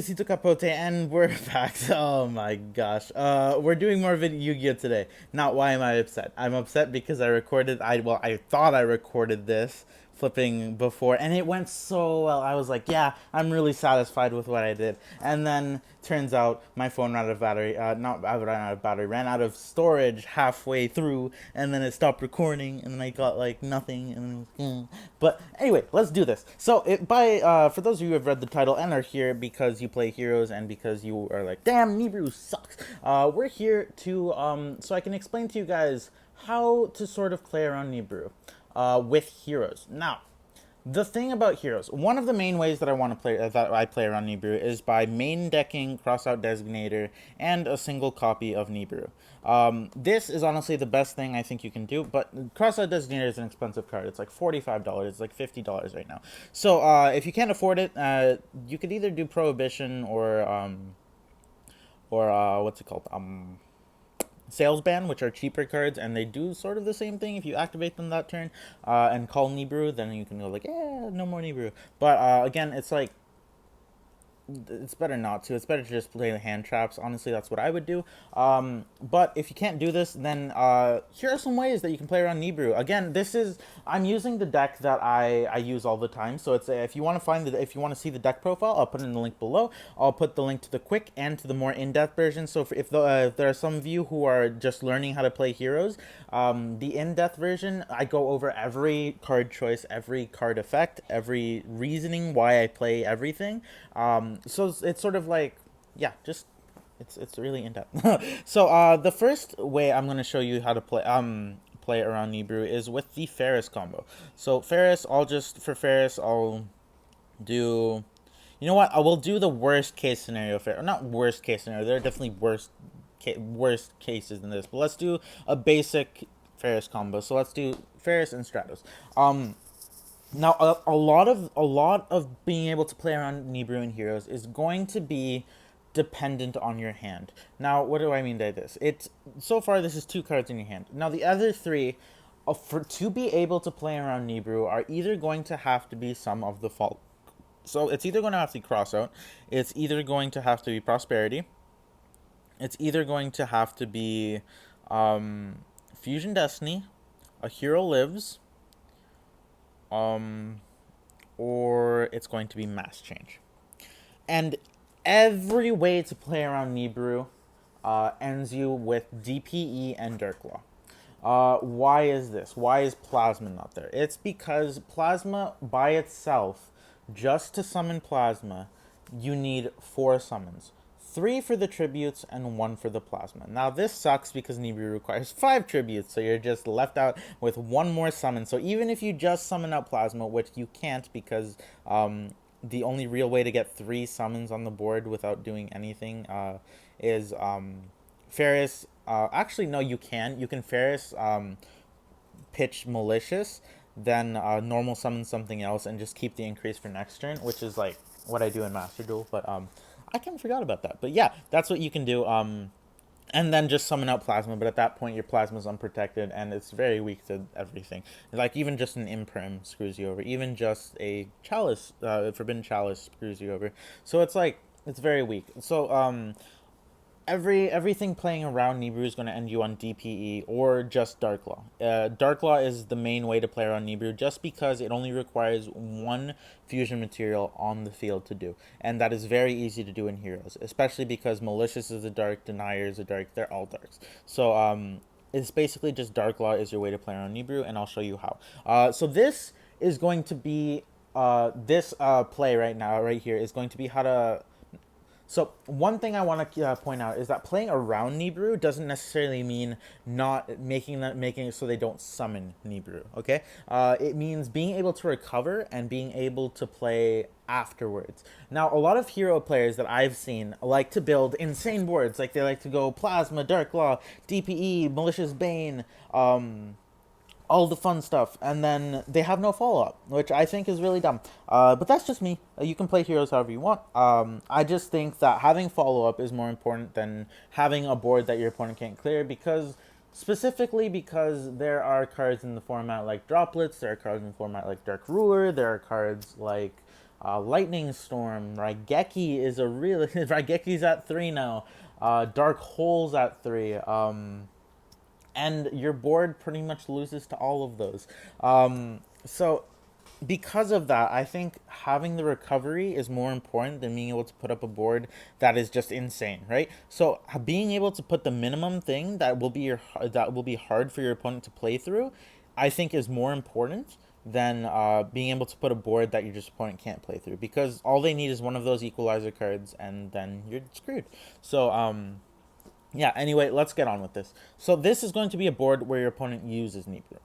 Sito Capote, and we're back. Oh my gosh. We're doing more Yu-Gi-Oh today. Not why am I upset? I'm upset because I thought I recorded this flipping before, and it went so well. I was like, yeah, I'm really satisfied with what I did. And then turns out my phone ran out of battery. Not ran out of battery, ran out of storage halfway through, and then it stopped recording, and then I got like nothing, and but anyway, let's do this. So for those of you who have read the title and are here because you play heroes and because you are like, damn, Nibiru sucks. We're here to so I can explain to you guys how to sort of play around Nibiru with heroes. Now, the thing about heroes, one of the main ways that I play around Nibiru is by main decking Crossout Designator and a single copy of Nibiru. This is honestly the best thing I think you can do, but Crossout Designator is an expensive card. It's like $45. It's like $50 right now. So if you can't afford it, you could either do Prohibition or what's it called? Sales Ban, which are cheaper cards, and they do sort of the same thing. If you activate them that turn and call Nibiru, then you can go like, yeah, no more Nibiru. But again, it's like, it's better not to. It's better to just play the hand traps. Honestly, that's what I would do. But if you can't do this, then here are some ways that you can play around Nibiru. Again, I'm using the deck that I use all the time. So it's if you want to see the deck profile, I'll put it in the link below. I'll put the link to the quick and to the more in-depth version. So if there are some of you who are just learning how to play heroes, the in-depth version, I go over every card choice, every card effect, every reasoning why I play everything. So it's sort of like, yeah, just it's really in depth. So the first way I'm gonna show you how to play around Nibiru is with the Ferris combo. So Ferris, for Ferris, I'll do, you know what? I will do the worst case scenario. Not worst case scenario. There are definitely worst cases than this. But let's do a basic Ferris combo. So let's do Ferris and Stratos. Now, a lot of being able to play around Nibiru and Heroes is going to be dependent on your hand. Now, what do I mean by this? So far this is 2 cards in your hand. Now, the other 3, to be able to play around Nibiru, are either going to have to be some of the fault. So it's either going to have to be Crossout, it's either going to have to be Prosperity, it's either going to have to be Fusion Destiny, A Hero Lives, or it's going to be Mass Change. And every way to play around Nibiru ends you with DPE and Dirklaw. Why is this? Why is Plasma not there? It's because Plasma by itself, just to summon Plasma, you need 4 summons. 3 for the tributes and 1 for the plasma. Now this sucks because Nibiru requires 5 tributes, so you're just left out with 1 more summon. So even if you just summon out plasma, which you can't because the only real way to get 3 summons on the board without doing anything is Ferris. Actually, no, you can. You can Ferris pitch Malicious, then normal summon something else, and just keep the increase for next turn, which is like what I do in Master Duel. But I kind of forgot about that. But yeah, that's what you can do. And then just summon out Plasma, but at that point your Plasma's unprotected and it's very weak to everything. Like even just an Imperm screws you over. Even just a Chalice, Forbidden Chalice screws you over. So it's like, it's very weak. So everything playing around Nibiru is going to end you on DPE or just Darklaw. Darklaw is the main way to play around Nibiru just because it only requires 1 fusion material on the field to do. And that is very easy to do in Heroes, especially because Malicious is a dark, Denier is a dark, they're all darks. So it's basically just Darklaw is your way to play around Nibiru, and I'll show you how. So this is going to be, this play right here is going to be how to... So one thing I want to point out is that playing around Nibiru doesn't necessarily mean not making it so they don't summon Nibiru. Okay, it means being able to recover and being able to play afterwards. Now, a lot of hero players that I've seen like to build insane boards. Like they like to go Plasma, Darklaw, DPE, Malicious Bane, all the fun stuff, and then they have no follow-up, which I think is really dumb. But that's just me. You can play heroes however you want. I just think that having follow-up is more important than having a board that your opponent can't clear, specifically because there are cards in the format like Droplets, there are cards in the format like Dark Ruler, there are cards like Lightning Storm, Raigeki is a really Raigeki's at 3 now. Dark Hole's at 3. And your board pretty much loses to all of those. So because of that, I think having the recovery is more important than being able to put up a board that is just insane, right? So being able to put the minimum thing that will be hard for your opponent to play through, I think is more important than being able to put a board that your just opponent can't play through, because all they need is one of those equalizer cards and then you're screwed. So yeah, anyway, let's get on with this. So this is going to be a board where your opponent uses Nibiru.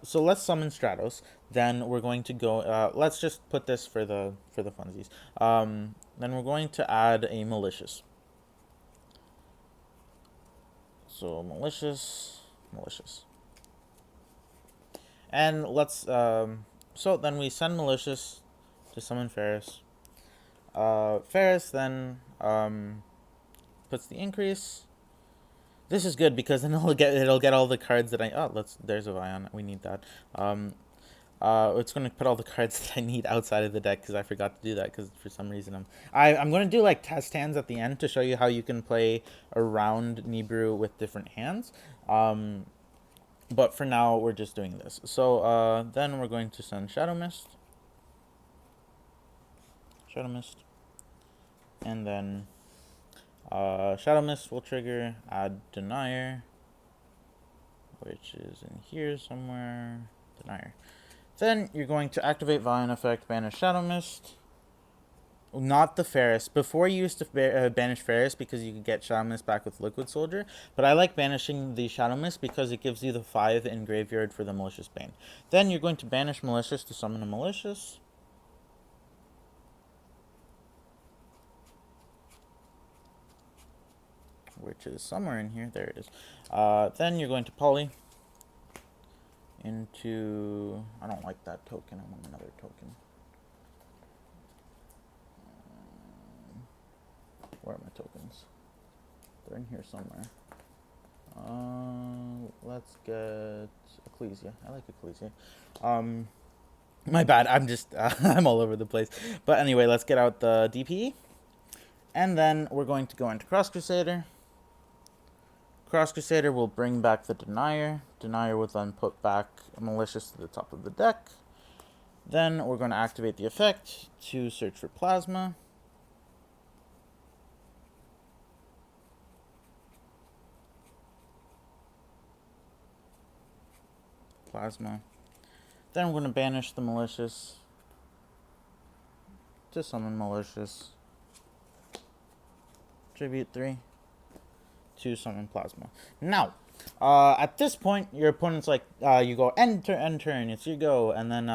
So let's summon Stratos. Then we're going to go. Let's just put this for the funsies. Then we're going to add a malicious. So malicious, and let's. So then we send malicious to summon Ferris. Ferris then puts the increase. This is good because then it'll get all the cards that there's a Vion. We need that. It's going to put all the cards that I need outside of the deck because I forgot to do that because for some reason I'm going to do like test hands at the end to show you how you can play around Nibiru with different hands. But for now we're just doing this. So then we're going to send Shadow Mist, and then Shadow Mist will trigger, add Denier, which is in here somewhere. Denier. Then you're going to activate Vion effect, banish Shadow Mist. Not the Ferris. Before you used to banish Ferris because you could get Shadow Mist back with Liquid Soldier, but I like banishing the Shadow Mist because it gives you the 5 in graveyard for the Malicious Bane. Then you're going to banish Malicious to summon a Malicious. Which is somewhere in here. There it is. Then you're going to poly into... I don't like that token. I want another token. Where are my tokens? They're in here somewhere. Let's get Ecclesia. I like Ecclesia. My bad. I'm just... I'm all over the place. But anyway, let's get out the DPE. And then we're going to go into Cross Crusader. Cross Crusader will bring back the Denier. Denier will then put back Malicious to the top of the deck. Then we're going to activate the effect to search for Plasma. Then we're going to banish the Malicious to summon Malicious. Tribute 3 to summon Plasma. Now, at this point, your opponent's like, you go end turn, it's your go, and then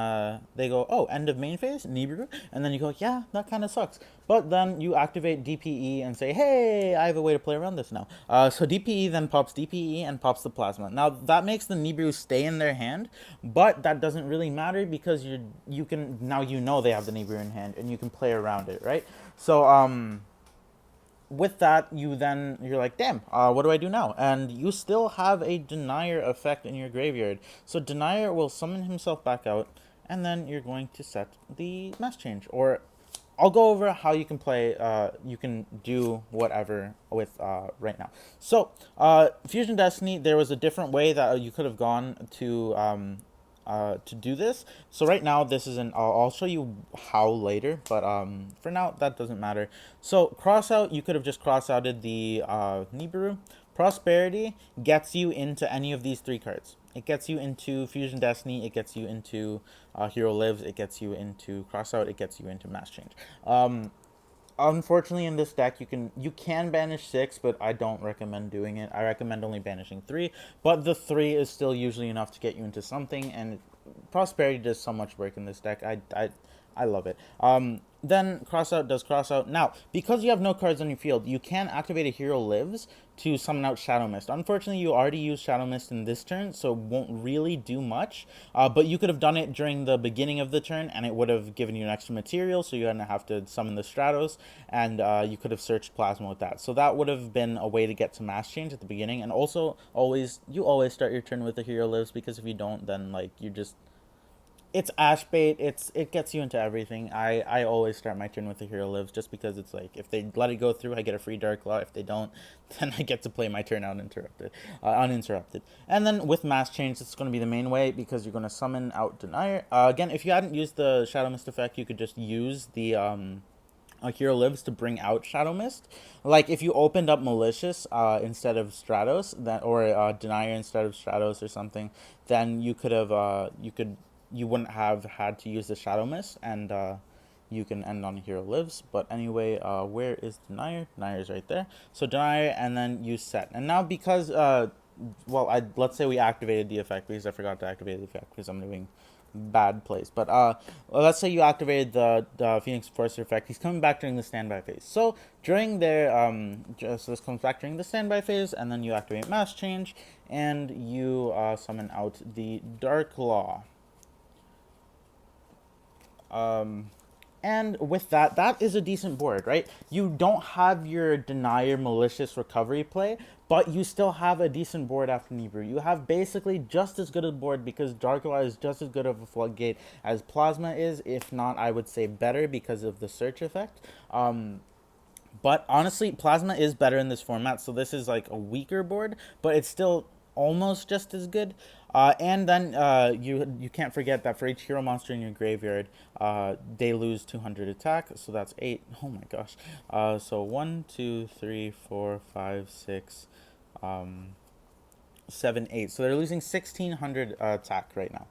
they go, oh, end of main phase, Nibiru, and then you go, yeah, that kind of sucks. But then you activate DPE and say, hey, I have a way to play around this now. So DPE then pops DPE and pops the Plasma. Now that makes the Nibiru stay in their hand, but that doesn't really matter because you can now they have the Nibiru in hand and you can play around it, right? So with that, you're like, damn, what do I do now? And you still have a Denier effect in your graveyard. So Denier will summon himself back out, and then you're going to set the Mass Change. Or I'll go over how you can play, you can do whatever with right now. So Fusion Destiny, there was a different way that you could have gone to do this. So right now this isn't, I'll show you how later, but for now that doesn't matter. So cross out, you could have just cross outed the Nibiru. Prosperity gets you into any of these 3 cards. It gets you into Fusion Destiny, it gets you into Hero Lives, it gets you into cross out, it gets you into Mass Change. Unfortunately, in this deck, you can banish 6, but I don't recommend doing it. I recommend only banishing 3, but the 3 is still usually enough to get you into something, and Prosperity does so much work in this deck. I love it. Then Crossout does Crossout. Now, because you have no cards on your field, you can activate a Hero Lives to summon out Shadow Mist. Unfortunately, you already used Shadow Mist in this turn, so it won't really do much. But you could have done it during the beginning of the turn, and it would have given you an extra material, so you didn't have to summon the Stratos, and you could have searched Plasma with that. So that would have been a way to get to Mass Change at the beginning. And also, you always start your turn with the Hero Lives, because if you don't, then like you just It's ash bait. It gets you into everything. I always start my turn with the hero lives just because it's like if they let it go through, I get a free dark claw. If they don't, then I get to play my turn uninterrupted. And then with mass change, it's going to be the main way because you're going to summon out denier. Again, if you hadn't used the shadow mist effect, you could just use the hero lives to bring out shadow mist. Like if you opened up malicious instead of stratos, that or denier instead of stratos or something, then you wouldn't have had to use the shadow mist, and you can end on hero lives. But anyway, where is denier? Denier is right there. So denier, and then you set. And now because well, let's say we activated the effect because I forgot to activate the effect because I'm doing bad place. But let's say you activated the Phoenix Forcer effect. He's coming back during the standby phase. So during their so this comes back during the standby phase, and then you activate mass change, and you summon out the Dark Law. And with that, that is a decent board, right? You don't have your denier malicious recovery play, but you still have a decent board after Nibiru. You have basically just as good a board because Darkwa is just as good of a floodgate as Plasma is, if not, I would say better because of the search effect. But honestly, Plasma is better in this format, so this is like a weaker board, but it's still almost just as good. And then you can't forget that for each hero monster in your graveyard, they lose 200 attack, so that's 8. Oh my gosh. So 1, 2, 3, 4, 5, 6, 7, 8. So they're losing 1,600 attack right now.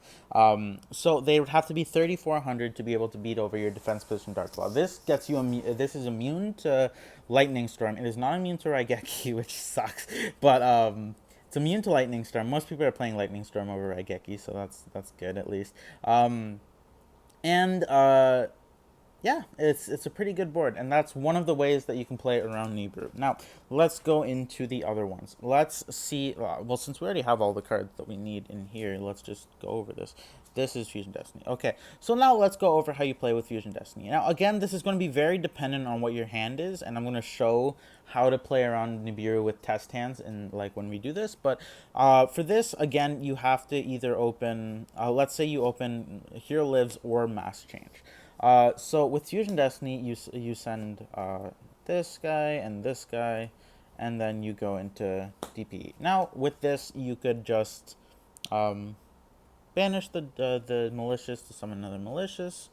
So they would have to be 3,400 to be able to beat over your defense position Dark Claw. This gets you this is immune to Lightning Storm. It is not immune to Raigeki, which sucks, but it's immune to Lightning Storm. Most people are playing Lightning Storm over Raigeki, so that's good at least. And yeah, it's a pretty good board, and that's one of the ways that you can play it around Nibiru. Now, let's go into the other ones. Let's see, well, since we already have all the cards that we need in here, let's just go over this. This is Fusion Destiny. Okay, so now let's go over how you play with Fusion Destiny. Now, again, this is going to be very dependent on what your hand is, and I'm going to show how to play around Nibiru with test hands and like when we do this. But for this, again, you have to either open, let's say you open Hero Lives or Mass Change. So with Fusion Destiny, you send this guy, and then you go into DP. Now with this, you could just banish the malicious to summon another malicious,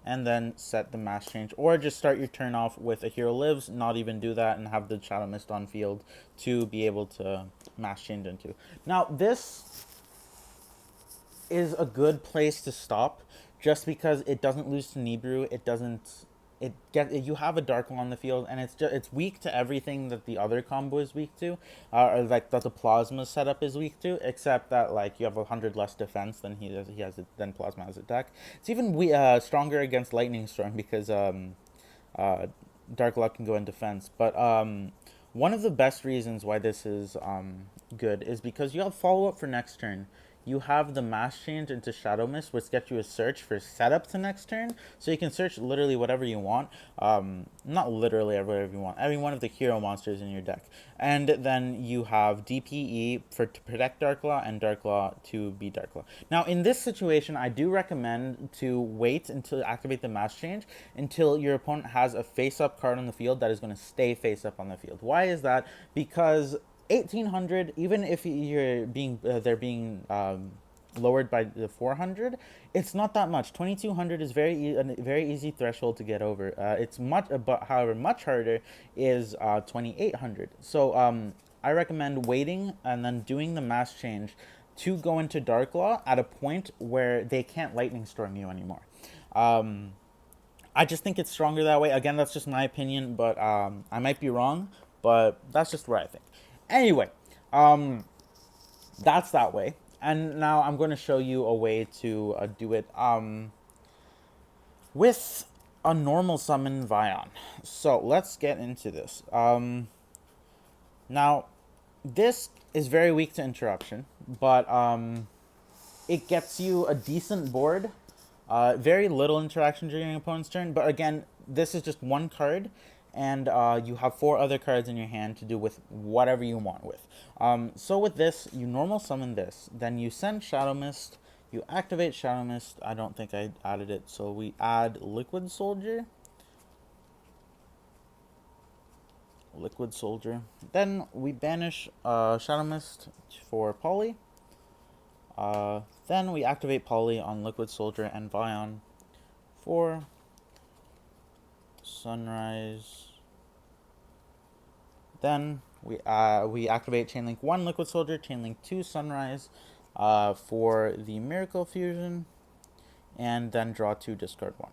and then set the mass change, or just start your turn off with a hero lives, not even do that, and have the Shadow Mist on field to be able to mass change into. Now this is a good place to stop, just because it doesn't lose to Nibiru. It doesn't. You have a Dark One on the field, and it's weak to everything that the other combo is weak to, or like that the Plasma setup is weak to, except that like you have 100 less defense than he has than Plasma has attack. It's even stronger against Lightning Storm because Dark Luck can go in defense. But one of the best reasons why this is good is because you have follow up for next turn. You have the mass change into Shadow Mist, which gets you a search for setup to next turn. So you can search literally whatever you want. Not literally whatever you want. Every one of the hero monsters in your deck. And then you have DPE to protect Darklaw and Darklaw to be Darklaw. Now in this situation, I do recommend to wait until activate the mass change until your opponent has a face-up card on the field that is going to stay face-up on the field. Why is that? Because 1,800, even if you're being they're being lowered by the 400, it's not that much. 2,200 is a very easy threshold to get over. It's much, but however, much harder is 2,800. So I recommend waiting and then doing the mass change to go into Dark Law at a point where they can't Lightning Storm you anymore. I just think it's stronger that way. Again, that's just my opinion, but I might be wrong, but that's just what I think. Anyway, that's that way. And now I'm going to show you a way to do it with a normal summon Vion. So let's get into this. Now, this is very weak to interruption, but it gets you a decent board. Very little interaction during your opponent's turn, but again, this is just one card, and you have 4 other cards in your hand to do with whatever you want with. So with this, you normal summon this, then you send Shadow Mist, You activate Shadow Mist. I don't think I added it, so we add Liquid Soldier. Liquid Soldier. Then we banish Shadow Mist for Poly. Then we activate Poly on Liquid Soldier and Vion for Sunrise. Then we activate Chainlink 1 Liquid Soldier, Chainlink 2 Sunrise for the Miracle Fusion, and then draw 2, discard 1.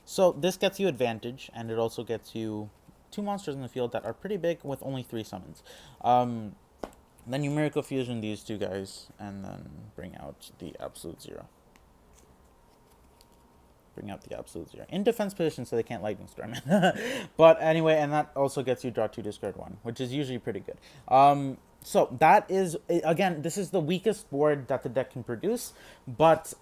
So this gets you advantage, and it also gets you 2 monsters in the field that are pretty big with only 3 summons. Then you Miracle Fusion these 2 guys, and then bring out the Absolute Zero. In defense position so they can't Lightning Storm. But anyway, and that also gets you draw 2, discard 1, which is usually pretty good. So that is, again, this is the weakest board that the deck can produce, but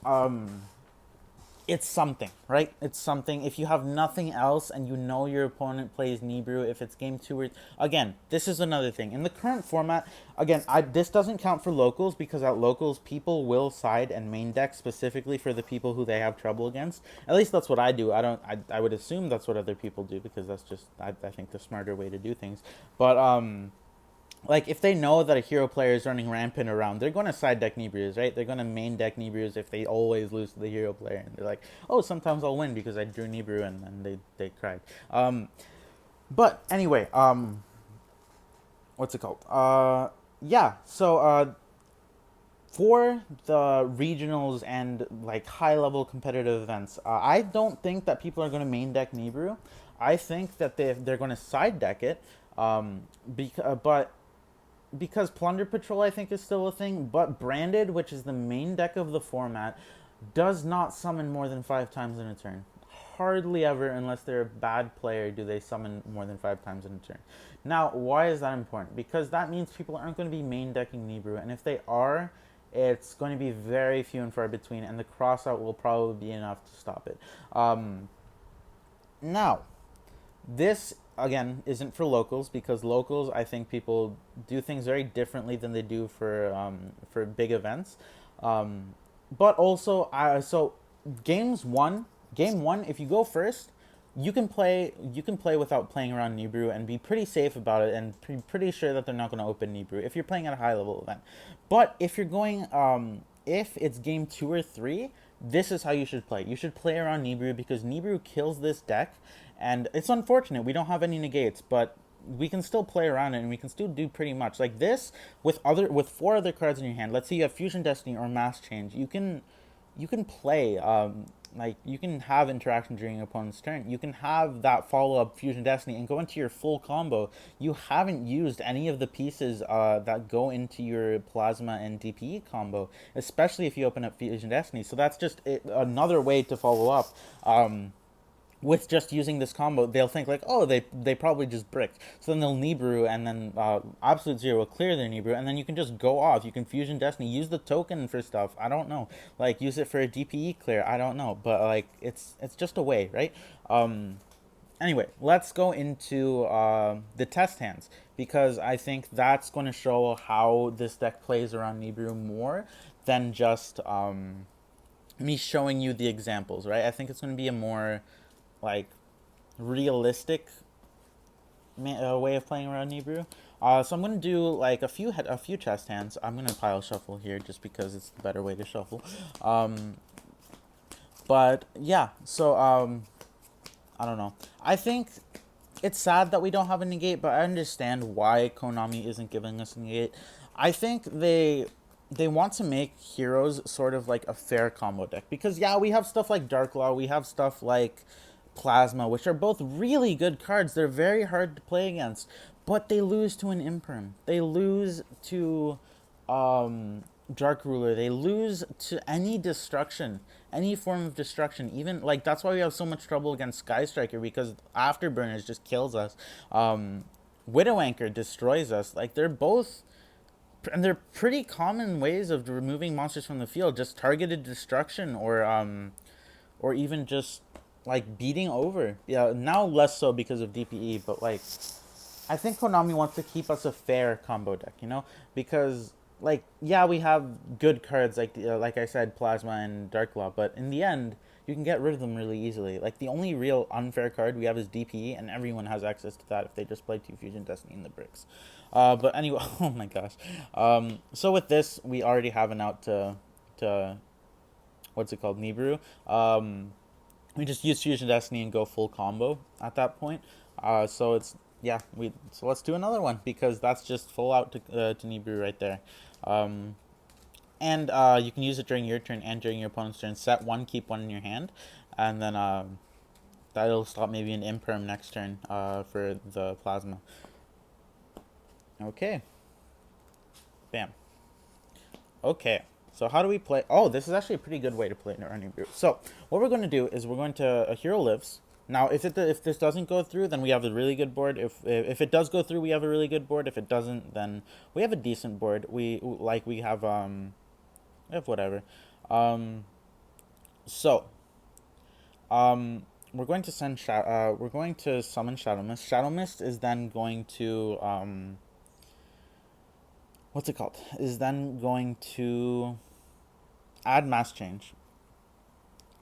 it's something, right? It's something. If you have nothing else and you know your opponent plays Nibiru, if it's game 2 or... Again, this is another thing. In the current format, again, this doesn't count for locals, because at locals, people will side and main deck specifically for the people who they have trouble against. At least that's what I do. I would assume that's what other people do, because that's just, I think, the smarter way to do things. But, like, if they know that a hero player is running rampant around, they're going to side deck Nibiru's, right? They're going to main deck Nibiru's if they always lose to the hero player. And they're like, oh, sometimes I'll win because I drew Nibiru, and then they cried. But anyway, what's it called? Yeah, so for the regionals and, like, high-level competitive events, I don't think that people are going to main deck Nibiru. I think that they're going to side deck it, because Plunder Patrol, I think, is still a thing, but Branded, which is the main deck of the format, does not summon more than 5 times in a turn. Hardly ever, unless they're a bad player, do they summon more than 5 times in a turn. Now, why is that important? Because that means people aren't going to be main decking Nibiru, and if they are, it's going to be very few and far between, and the crossout will probably be enough to stop it. Now, this, again, isn't for locals, because locals, I think people do things very differently than they do for big events. But also, so game one, if you go first, you can play without playing around Nibiru and be pretty safe about it, and pretty sure that they're not going to open Nibiru if you're playing at a high level event. But if you're going, if it's game 2 or 3, this is how you should play. You should play around Nibiru, because Nibiru kills this deck. And it's unfortunate we don't have any negates, but we can still play around it, and we can still do pretty much like this with 4 other cards in your hand. Let's say you have Fusion Destiny or Mass Change. You can play, like, you can have interaction during your opponent's turn. You can have that follow-up Fusion Destiny and go into your full combo. You haven't used any of the pieces that go into your Plasma and DPE combo, especially if you open up Fusion Destiny. So that's just another way to follow up. With just using this combo, they'll think like, oh, they probably just bricked. So then they'll Nibiru, and then Absolute Zero will clear their Nibiru, and then you can just go off. You can Fusion Destiny, use the token for stuff. I don't know. Like, use it for a DPE clear. I don't know. But, like, it's just a way, right? Anyway, let's go into the test hands, because I think that's going to show how this deck plays around Nibiru more than just me showing you the examples, right? I think it's going to be a more, like, realistic way of playing around Nibiru. So I'm gonna do like a few chest hands. I'm gonna pile shuffle here just because it's the better way to shuffle. But yeah, so I don't know. I think it's sad that we don't have a negate, but I understand why Konami isn't giving us a negate. I think they want to make heroes sort of like a fair combo deck, because yeah, we have stuff like Dark Law, we have stuff like Plasma, which are both really good cards. They're very hard to play against, but they lose to an Imperm. They lose to Dark Ruler. They lose to any destruction, any form of destruction. Even, like, that's why we have so much trouble against Sky Striker, because Afterburners just kills us. Widow Anchor destroys us. Like, they're both, and they're pretty common ways of removing monsters from the field. Just targeted destruction, or even just like beating over. Yeah, now less so because of DPE, but like, I think Konami wants to keep us a fair combo deck, you know, because like, yeah, we have good cards like I said, Plasma and Dark Law, but in the end, you can get rid of them really easily. Like, the only real unfair card we have is DPE, and everyone has access to that if they just play 2 Fusion Destiny in the bricks. But anyway, oh my gosh. So with this, we already have an out to what's it called, Nibiru. We just use Fusion Destiny and go full combo at that point. So it's yeah, so let's do another one because that's just full out to Nibiru right there. Um, and you can use it during your turn and during your opponent's turn. Set one, keep one in your hand, and then that'll stop maybe an imperm next turn for the plasma. Okay. Bam. Okay. So how do we play? Oh, this is actually a pretty good way to play Running Brew. So what we're going to do is we're going to a hero lives. Now, if this doesn't go through, then we have a really good board. If it does go through, we have a really good board. If it doesn't, then we have a decent board. We have whatever. Um, so we're going to we're going to summon Shadow Mist. Shadow Mist is then going to what's it called? Is then going to add mass change.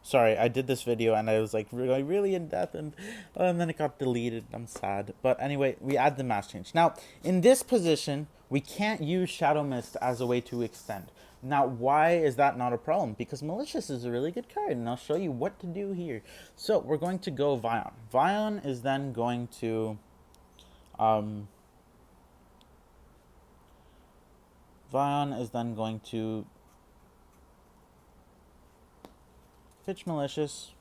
Sorry, I did this video and I was like really in depth, and then it got deleted. I'm sad. But anyway, we add the mass change. Now, in this position, we can't use Shadow Mist as a way to extend. Now, why is that not a problem? Because Malicious is a really good card, and I'll show you what to do here. So, we're going to go Vion. Vion is then going to pitch Malicious.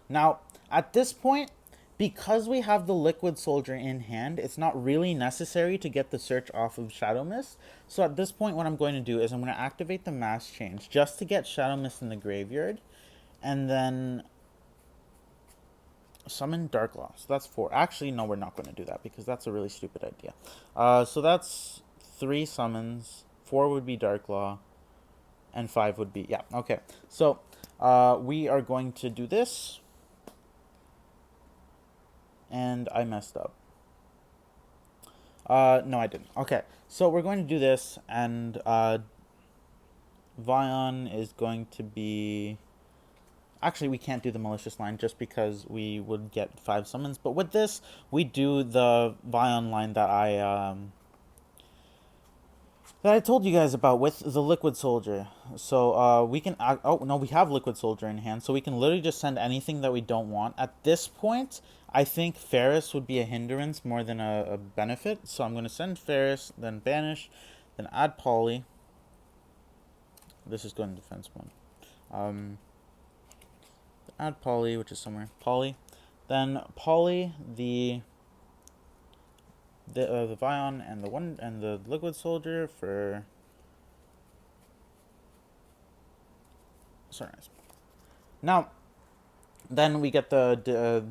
Now, at this point, because we have the Liquid Soldier in hand, it's not really necessary to get the search off of Shadow Mist. So at this point, what I'm going to do is I'm going to activate the Mass Change just to get Shadow Mist in the graveyard, and then summon Dark Law. So that's 4. Actually, no, we're not going to do that because that's a really stupid idea. So that's 3 summons. 4 would be Dark Law, and 5 would be, yeah, okay. So we are going to do this. And I messed up. No, I didn't. Okay, so we're going to do this, and Vion is going to be... Actually, we can't do the Malicious line just because we would get 5 summons. But with this, we do the Vion line that I told you guys about with the Liquid Soldier. So we can... oh, no, we have Liquid Soldier in hand, so we can literally just send anything that we don't want. At this point, I think Ferris would be a hindrance more than a benefit. So I'm going to send Ferris, then banish, then add Poly. This is going to defense mode. Add Poly, which is somewhere. Poly. Then Poly, the Vion and the Liquid Soldier for... Sorry. Now, then we get the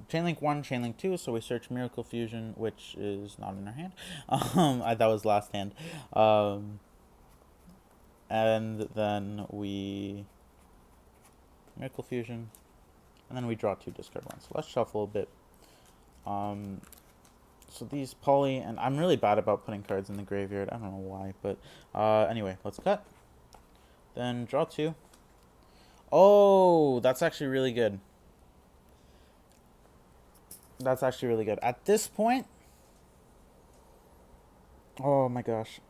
Chainlink 1, Chainlink 2, so we search Miracle Fusion, which is not in our hand. That was last hand. And then we Miracle Fusion, and then we draw 2, discard 1. So let's shuffle a bit. So these Poly, and I'm really bad about putting cards in the graveyard. I don't know why, but anyway, let's cut. Then draw 2. Oh, that's actually really good. That's actually really good. At this point, oh my gosh.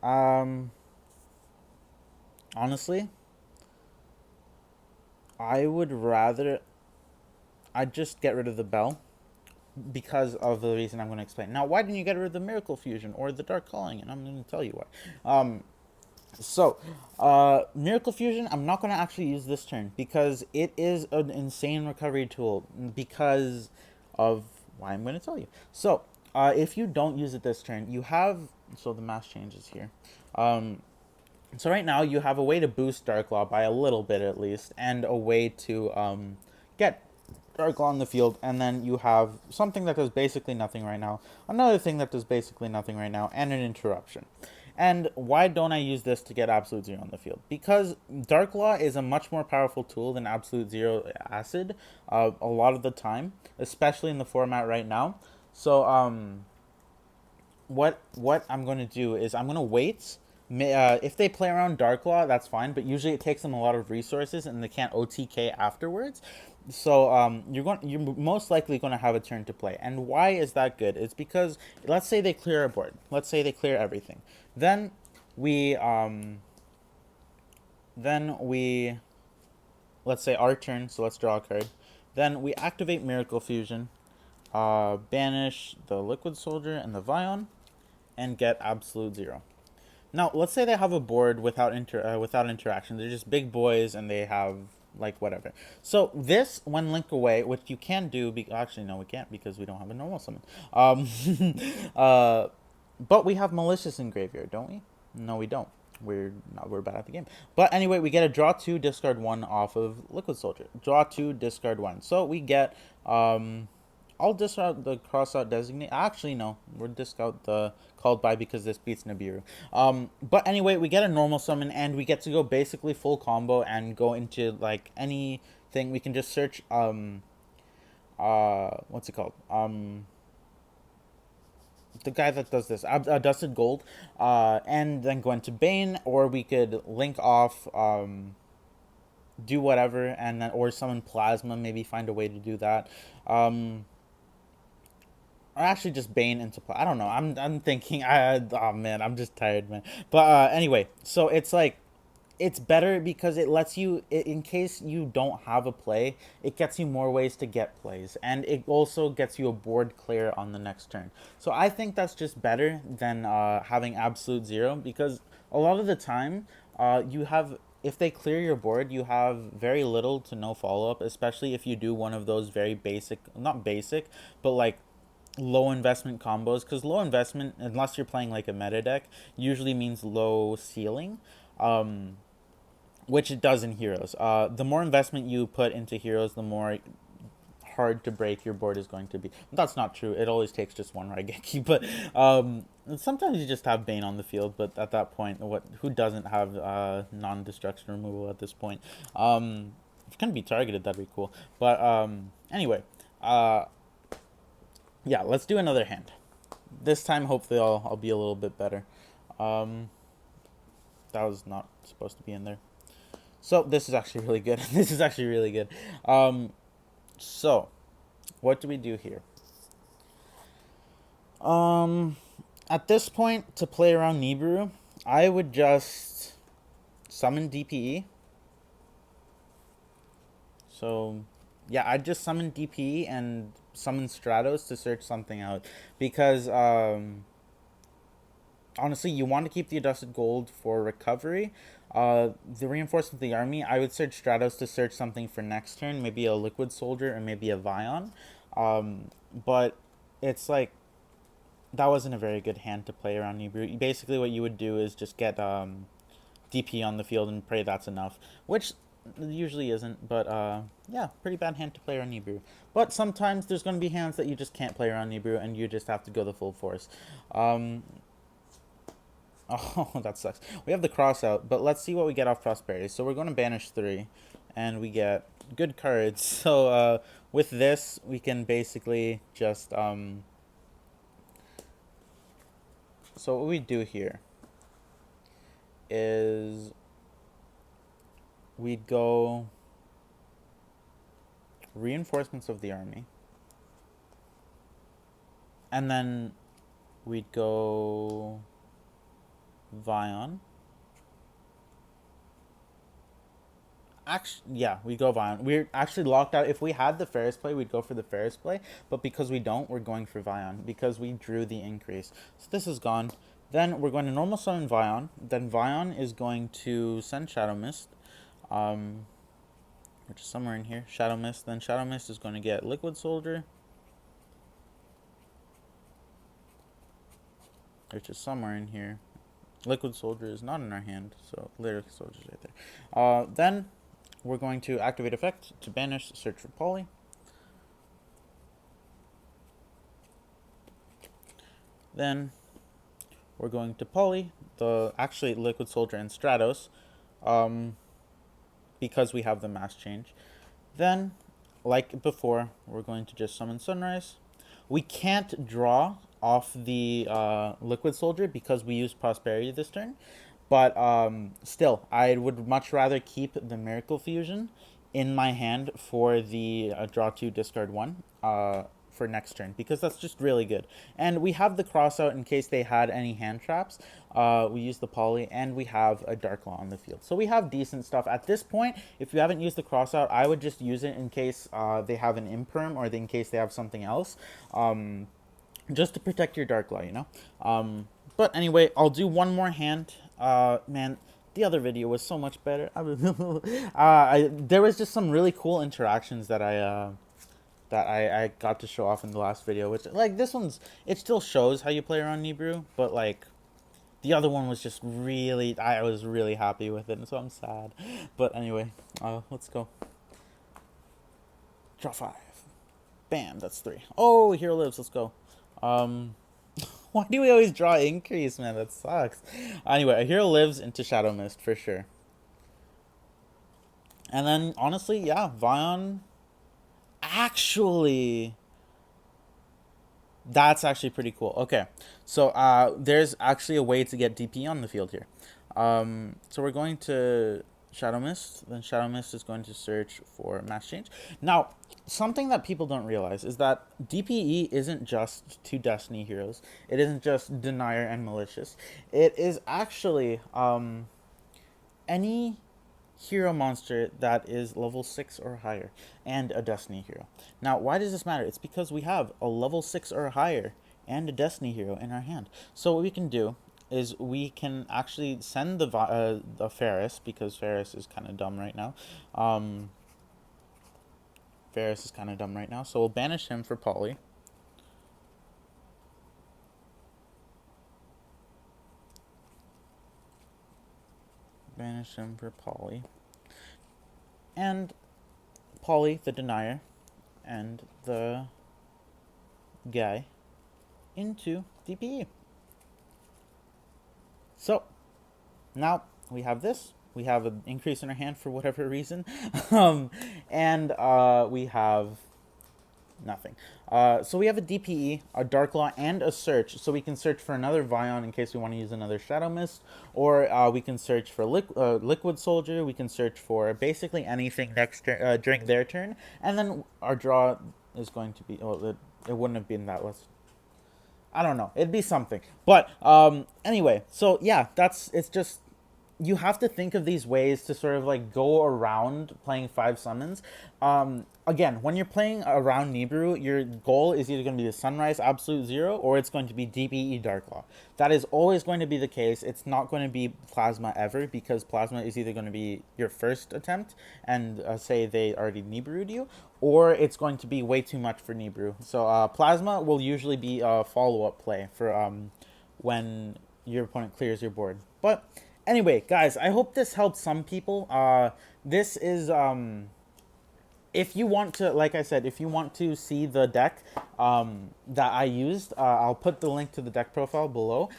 Honestly, I'd just get rid of the bell because of the reason I'm going to explain. Now, why didn't you get rid of the Miracle Fusion or the Dark Calling? And I'm going to tell you why. Miracle Fusion, I'm not going to actually use this turn because it is an insane recovery tool because of why I'm going to tell you. So, if you don't use it this turn, you have... So, the mass changes here. So, right now, you have a way to boost Dark Law by a little bit at least, and a way to get Dark Law on the field, and then you have something that does basically nothing right now, another thing that does basically nothing right now, and an interruption. And why don't I use this to get Absolute Zero on the field? Because Dark Law is a much more powerful tool than Absolute Zero Acid a lot of the time, especially in the format right now. So what I'm going to do is I'm going to wait If they play around Dark Law, that's fine, but usually it takes them a lot of resources and they can't OTK afterwards. So you're most likely going to have a turn to play. And why is that good? It's because let's say they clear a board. Let's say they clear everything. Then we let's say our turn. So let's draw a card. Then we activate Miracle Fusion, banish the Liquid Soldier and the Vion, and get absolute 0. Now, let's say they have a board without interaction. They're just big boys and they have like whatever. So this, when link away, which you can do, actually no, we can't because we don't have a normal summon. Uh, but we have malicious in graveyard, don't we? No, we don't. We're bad at the game. But anyway, we get a draw 2, discard 1 off of Liquid Soldier. Draw 2, discard 1. So we get I'll discard the crossout designate. Actually, no, we'll discard the called by because this beats Nibiru. But anyway, we get a normal summon and we get to go basically full combo and go into like anything. We can just search what's it called? The guy that does this, Dusted Gold, and then go into Bane, or we could link off, do whatever, and then or summon Plasma. Maybe find a way to do that. Or actually just Bane into play. I don't know. I'm thinking. Oh man, I'm just tired, man. But anyway, so it's like it's better because it lets you, in case you don't have a play, it gets you more ways to get plays, and it also gets you a board clear on the next turn. So I think that's just better than having absolute 0, because a lot of the time you have, if they clear your board, you have very little to no follow-up, especially if you do one of those very basic, not basic, but like low investment combos, because low investment, unless you're playing like a meta deck, usually means low ceiling, which it does in heroes. The more investment you put into heroes, the more hard to break your board is going to be. That's not true. It always takes just one Raigeki, but sometimes you just have Bane on the field. But at that point, who doesn't have non-destruction removal at this point? If it can be targeted, that'd be cool. But anyway, yeah, let's do another hand. This time, hopefully, I'll be a little bit better. That was not supposed to be in there. So this is actually really good. This is actually really good. So what do we do here? At this point, to play around Nibiru, I would just summon DPE. So yeah, I'd just summon DPE and summon Stratos to search something out, because honestly, you want to keep the Adjusted Gold for recovery. The Reinforcement of the Army, I would search Stratos to search something for next turn, maybe a Liquid Soldier or maybe a Vion. But it's like, that wasn't a very good hand to play around Nibiru. Basically, what you would do is just get DP on the field and pray that's enough, which usually isn't, but yeah, pretty bad hand to play around Nibiru. But sometimes there's going to be hands that you just can't play around Nibiru and you just have to go the full force. Oh, that sucks. We have the cross out, but let's see what we get off Prosperity. So we're going to banish 3, and we get good cards. So with this, we can basically just... so what we do here is we'd go Reinforcements of the Army, and then we'd go Vion. Actually, yeah, we go Vion. We're actually locked out. If we had the Ferris play, we'd go for the Ferris play, but because we don't, we're going for Vion because we drew the increase. So this is gone. Then we're going to normal summon Vion. Then Vion is going to send Shadow Mist, which is somewhere in here. Shadow Mist. Then Shadow Mist is going to get Liquid Soldier, which is somewhere in here. Liquid Soldier is not in our hand, so Liquid Soldier's right there. Then we're going to activate effect to banish, search for Poly. Then we're going to Poly, actually Liquid Soldier and Stratos, because we have the mass change. Then, like before, we're going to just summon Sunrise. We can't draw off the Liquid Soldier because we used Prosperity this turn. But still, I would much rather keep the Miracle Fusion in my hand for the draw 2, discard 1 for next turn, because that's just really good. And we have the cross out in case they had any hand traps. We use the poly, and we have a Dark Law on the field. So we have decent stuff. At this point, if you haven't used the cross out, I would just use it in case they have an Imperm, or in case they have something else. Just to protect your Dark Law, you know? But anyway, I'll do one more hand. Man, the other video was so much better. There was just some really cool interactions that I got to show off in the last video, which, like, this one's, it still shows how you play around Nibiru, but, like, the other one was just really, I was really happy with it, and so I'm sad. But anyway, let's go. Draw 5. Bam, that's 3. Oh, Hero Lives, let's go. Why do we always draw increase, man? That sucks. Anyway, a Hero Lives into Shadow Mist for sure. And then, honestly, yeah, Vion. Actually, that's actually pretty cool. Okay, so there's actually a way to get DP on the field here. So we're going to Shadow Mist. Then Shadow Mist is going to search for Mass Change. Now, something that people don't realize is that DPE isn't just 2 Destiny heroes. It isn't just Denier and Malicious. It is actually any hero monster that is level 6 or higher and a Destiny hero. Now, why does this matter? It's because we have a level 6 or higher and a Destiny hero in our hand. So what we can do is we can actually send the Ferris, because Ferris is kind of dumb right now. Ferris is kind of dumb right now, so we'll banish him for Poly. Banish him for Poly. And Poly, the Denier, and the guy into DPE. So, now we have this. We have an increase in our hand for whatever reason. And we have nothing. So we have a DPE, a Dark Law, and a Search. So we can search for another Vion in case we want to use another Shadow Mist. Or we can search for Liquid Soldier. We can search for basically anything next during their turn. And then our draw is going to be... Oh, it wouldn't have been that list. I don't know. It'd be something. But anyway, so yeah, it's just... You have to think of these ways to sort of like go around playing 5 summons. Again, when you're playing around Nibiru, your goal is either going to be the Sunrise Absolute Zero or it's going to be DPE Dark Law. That is always going to be the case. It's not going to be Plasma ever, because Plasma is either going to be your first attempt and say they already Nibiru'd you, or it's going to be way too much for Nibiru. So Plasma will usually be a follow-up play for when your opponent clears your board. But anyway, guys, I hope this helped some people. This is, if you want to, like I said, if you want to see the deck that I used, I'll put the link to the deck profile below.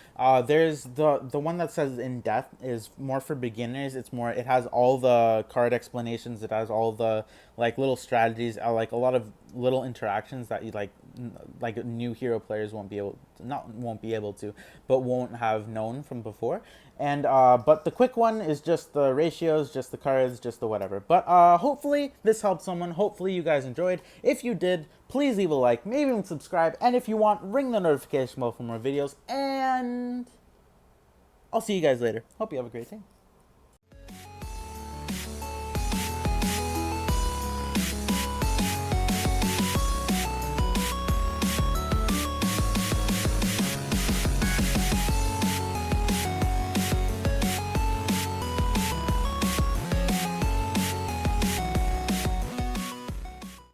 There's the one that says In Depth is more for beginners. It's more, it has all the card explanations. It has all the like little strategies, like a lot of little interactions that you like new hero players won't be able to, but won't have known from before. And but the quick one is just the ratios, just the cards, just the whatever. But hopefully this helped someone. Hopefully you guys enjoyed. If you did, please leave a like, maybe even subscribe, and if you want, ring the notification bell for more videos. And I'll see you guys later. Hope you have a great day.